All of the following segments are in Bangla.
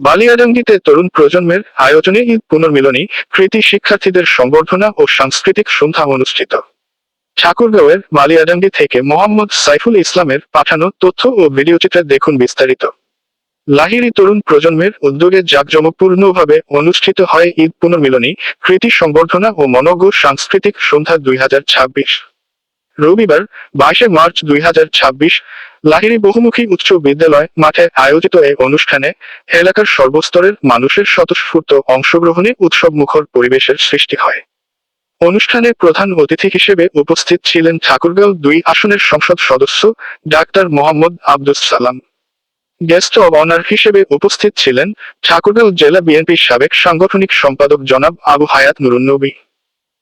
বালিয়াডাঙ্গিতে তরুণ প্রজন্মের আয়োজনে ঈদ পুনর্মিলনী, কৃতি শিক্ষার্থীদের সংবর্ধনা ও সাংস্কৃতিক সন্ধ্যা অনুষ্ঠিত। ঠাকুরগাঁওয়ের বালিয়াডাঙ্গি থেকে মোহাম্মদ সাইফুল ইসলামের পাঠানো তথ্য ও ভিডিওচিত্রে দেখুন বিস্তারিত। লাহিড়ী তরুণ প্রজন্মের উদ্যোগে জাঁকজমকপূর্ণভাবে অনুষ্ঠিত হয় ঈদ পুনর্মিলনী, কৃতি সংবর্ধনা ও মনোজ্ঞ সাংস্কৃতিক সন্ধ্যা 2026। রবিবার 22 মার্চ 2026 লাহিড়ী বহুমুখী উচ্চ বিদ্যালয় মাঠে আয়োজিত এই অনুষ্ঠানে এলাকার সর্বস্তরের মানুষের স্বতঃস্ফূর্ত অংশগ্রহণে উৎসবমুখর পরিবেশের সৃষ্টি হয়। অনুষ্ঠানে প্রধান অতিথি হিসেবে উপস্থিত ছিলেন ঠাকুরগাঁও 2 আসনের সংসদ সদস্য doctor Mohammad Abdus Salam. Guest of honour হিসেবে উপস্থিত ছিলেন ঠাকুরগাঁও জেলা বিএনপির সাবেক সাংগঠনিক সম্পাদক জনাব আবু হায়াত নুরুন্নবী।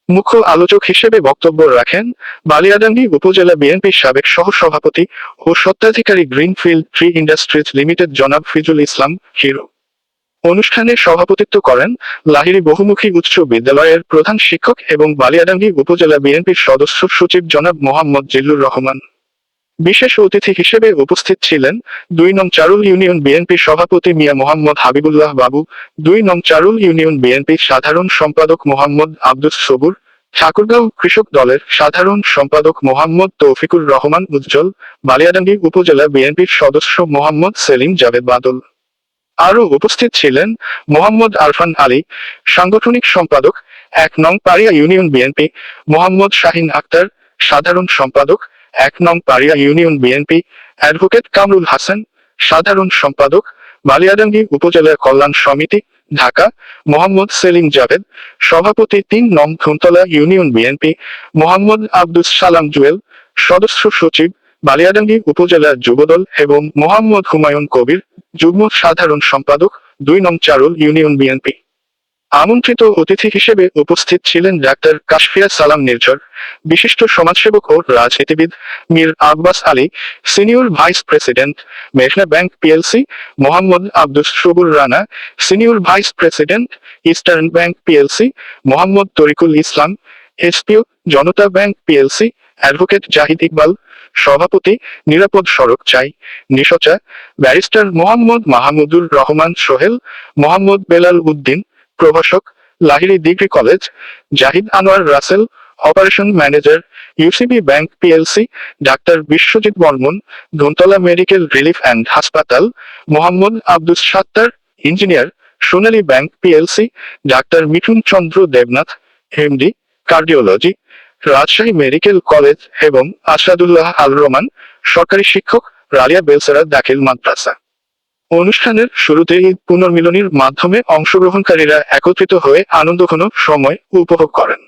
মুখ্য আলোচক হিসেবে বক্তব্য রাখেন বালিয়াডাঙ্গি উপজেলা বিএনপির সাবেক সহসভাপতি ও স্বত্বাধিকারী গ্রিনফিল্ড ট্রি ইন্ডাস্ট্রিজ লিমিটেড জনাব ফিজুল ইসলাম হিরো। অনুষ্ঠানে সভাপতিত্ব করেন লাহিড়ী বহুমুখী উচ্চ বিদ্যালয়ের প্রধান শিক্ষক এবং বালিয়াডাঙ্গি উপজেলা বিএনপির সদস্য সচিব জনাব মোহাম্মদ জিল্লুর রহমান। বিশেষ অতিথি হিসেবে উপস্থিত ছিলেন 2 নং চারুল ইউনিয়ন বিএনপির সভাপতি মিয়া মোহাম্মদ হাবিবুল্লাহ বাবু, 2 নং চারুল ইউনিয়ন বিএনপির সাধারণ সম্পাদক মোহাম্মদ আব্দুস সবুর, ঠাকুরগাঁও কৃষক দলের সাধারণ সম্পাদক মোহাম্মদ তৌফিকুর রহমান উজ্জ্বল, বালিয়াডাঙ্গি উপজেলা বিএনপির সদস্য মোহাম্মদ সেলিম জাভেদ বাদল। আরও উপস্থিত ছিলেন মোহাম্মদ আরফান আলী, সাংগঠনিক সম্পাদক 1 নং পাড়িয়া ইউনিয়ন বিএনপি, মোহাম্মদ শাহিন আক্তার, সাধারণ সম্পাদক 1 নং Paria union BNP, advocate Kamrul Hasan, সাধারণ সম্পাদক, বালিয়াডাঙ্গি উপজেলা কল্যাণ সমিতি, ঢাকা, মোহাম্মদ সেলিম জাভেদ, সভাপতি 3 নং ধুনতলা ইউনিয়ন বিএনপি, মোহাম্মদ আব্দুস সালাম জুয়েল, সদস্য সচিব, বালিয়াডাঙ্গি উপজেলা যুবদল এবং মোহাম্মদ হুমায়ুন কবির, যুগ্ম সাধারণ সম্পাদক, 2 নং চারুল ইউনিয়ন বিএনপি। আমন্ত্রিত অতিথি হিসেবে উপস্থিত ছিলেন ডাক্তার কাশফিয়া সালাম নির্ঝর, বিশিষ্ট সমাজসেবক ও রাজনীতিবিদ Mir Abbas Ali, senior vice president, মেঘনা bank PLC, Mohammad Abdus Sabur Rana, senior vice president, eastern bank PLC, Mohammad Tarikul Islam, SPO, Janata bank PLC, advocate Zahid Iqbal, সভাপতি, নিরাপদ সড়ক চাই, নিশোচা, ব্যারিস্টার মোহাম্মদ মাহমুদুর রহমান সোহেল, মোহাম্মদ বেলাল উদ্দিন, প্রভাষক, Lahiri degree college, Zahid Anwar Rasel, operation manager, UCB bank PLC, ডাক্তার Biswajit Barman, Dhuntola medical relief and হাসপাতাল, মোহাম্মদ আব্দুস সাত্তার, ইঞ্জিনিয়ার, সোনালী ব্যাংক পিএলসি, ডাক্তার Mithun Chandra Debnath, MD, cardiology, Rajshahi medical college এবং আসাদুল্লাহ আল রহমান, সরকারি শিক্ষক, রালিয়া বেলসেরা দাখিল মাদ্রাসা। অনুষ্ঠানের শুরুতে ঈদ পুনর্মিলনীর মাধ্যমে অংশগ্রহণকারীরা একত্রিত হয়ে আনন্দঘন সময় উপভোগ করেন।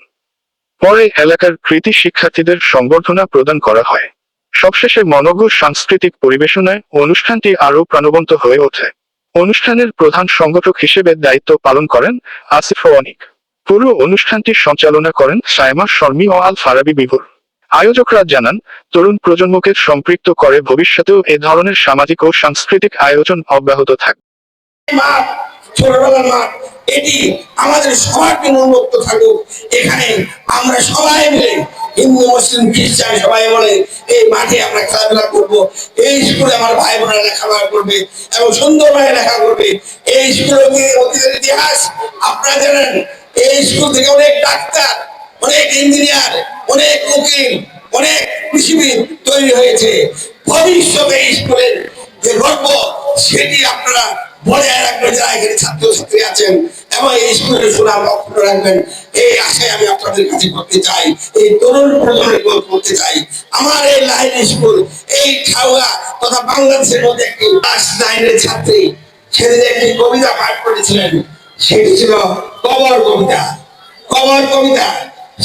পরে এলাকার কৃতি শিক্ষার্থীদের সংবর্ধনা প্রদান করা হয়। সবশেষে মনোজ্ঞ সাংস্কৃতিক পরিবেশনায় অনুষ্ঠানটি আরও প্রাণবন্ত হয়ে ওঠে। অনুষ্ঠানের প্রধান সংগঠক হিসেবে দায়িত্ব পালন করেন আসিফ অনিক। পুরো অনুষ্ঠানটি সঞ্চালনা করেন সাইমা শর্মী ও আল ফারাবি বিভোর। আয়োজকরা জানান, তরুণ প্রজন্মকে সম্পৃক্ত করে ভবিষ্যতেও এ ধরনের সামাজিক ও সাংস্কৃতিক আয়োজন অব্যাহত থাকবে। ছোটবেলার মাঠ এটি আমাদের সবার জন্য উন্মুক্ত থাকুক। এখানে আমরা সবাই মিলে হিন্দু মুসলিম খ্রিস্টান সবাই বলে এই মাঠে আমরা খেলাধুলা করবো। এই স্কুলে আমার ভাই বোনেরা লেখাপড়া করবে এবং সুন্দরভাবে লেখা করবে। এই স্কুলের অতীতের ইতিহাস আপনারা জানেন। এই স্কুল থেকে অনেক ডাক্তার, অনেক ইঞ্জিনিয়ার, অনেক উকিল, অনেক কৃষিবিদ তৈরি হয়েছে। ভবিষ্যতে এই স্কুলের যে গল্প সেটি আপনারা বজায় রাখবেন, যারা এখানে ছাত্রছাত্রী আছেন এবং এই স্কুলের সুনাম অক্ষুণ্ণ রাখবেন, এই আশায় আমি আপনাদের কাছে করতে চাই, এই তরুণ প্রজন্মের করতে চাই। আমার এই লাহিড়ী স্কুল এই ঠাউয়া তথা বাংলাদেশের মধ্যে একটি ক্লাস 9-এর ছাত্রী সেদিন একটি কবিতা পাঠ করেছিলেন। সেটি ছিল কবর কবিতা। কবর কবিতা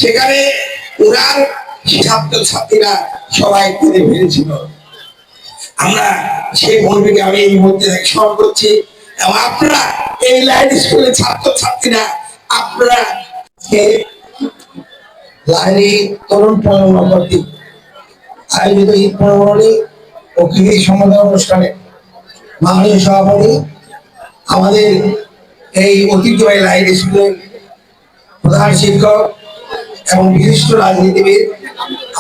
সেখানে ওনার ছাত্রছাত্রীরা সবাই করে ফেলেছিল। আমরা সেই বন্ধুকে আমি এই মুহূর্তে স্মরণ করছি এবং আপনারা এই লাহিড়ী স্কুলের ছাত্রছাত্রীরা আপনারা লাহিড়ী তরুণ প্রজন্ম কর্তৃক আয়োজিত ঈদ পুনর্মিলনী ও কৃতি সম্মাননা অনুষ্ঠানে মাননীয় সভাপতি, আমাদের এই ঐতিহ্যবাহী লাহিড়ী স্কুলের প্রধান শিক্ষক এবং বিশিষ্ট রাজনীতিবিদ,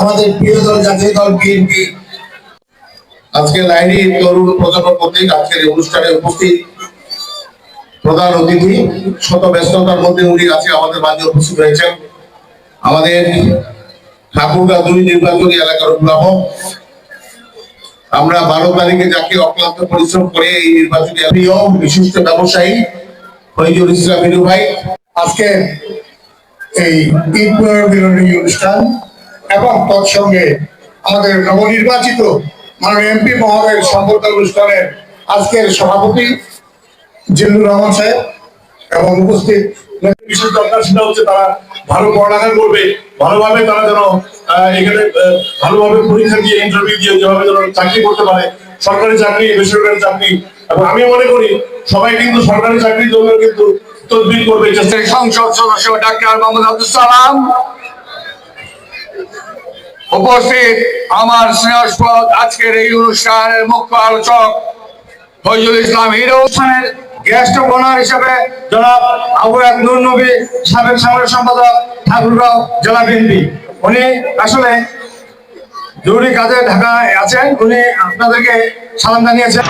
আমাদের প্রিয় দল জাতীয় দল বিএনপি, আজকে লাহিড়ী তরুণ প্রজন্ম কর্তৃক আজকের এই অনুষ্ঠানে উপস্থিত প্রধান অতিথি, শত ব্যস্ততার মধ্যে উনি আজকে আমাদের মাঝে উপস্থিত হয়েছেন। আমাদের ঠাকুরগাঁও 2 নির্বাচনী এলাকার অভিভাবক, আমরা 12 তারিখে যাকে অক্লান্ত পরিশ্রম করে এই নির্বাচনী প্রিয় বিশিষ্ট ব্যবসায়ী ফয়জুল ইসলাম মিনু ভাই, আজকে এই ঈদ পুনর্মিলনী অনুষ্ঠান এবং তৎসঙ্গে আমাদের নবনির্বাচিত মাননীয় এমপি মহোদয়ের সম্বর্ধনা অনুষ্ঠানের আজকের সভাপতি জিল্লুর রহমান সাহেব এবং উপস্থিত বিশেষ দরকার সেটা হচ্ছে তারা ভালো পড়ালেখা করবে, ভালোভাবে তারা যেন এখানে ভালোভাবে পরীক্ষা দিয়ে ইন্টারভিউ দিয়ে যেভাবে যেন চাকরি করতে পারে, সরকারি চাকরি বেসরকারি চাকরি। এবং আমি মনে করি সবাই কিন্তু সরকারি চাকরির জন্য কিন্তু তদবির করবে। সংসদ সদস্য ডাক্তার মোহাম্মদ আব্দুল সালাম, উপস্থিত আমার স্নেহস্পদ আজকের এই অনুষ্ঠানের মুখ্য আলোচক ফয়জুল ইসলাম হিরো, গেস্ট অফ অনার হিসেবে জনাব আবু এক নূর নবী, সাবেক সাংগঠনিক সম্পাদক ঠাকুরগাঁও জেলা বিএনপি। উনি আসলে জরুরি কাজে ঢাকায় আছেন, উনি আপনাদেরকে সালাম জানিয়েছেন।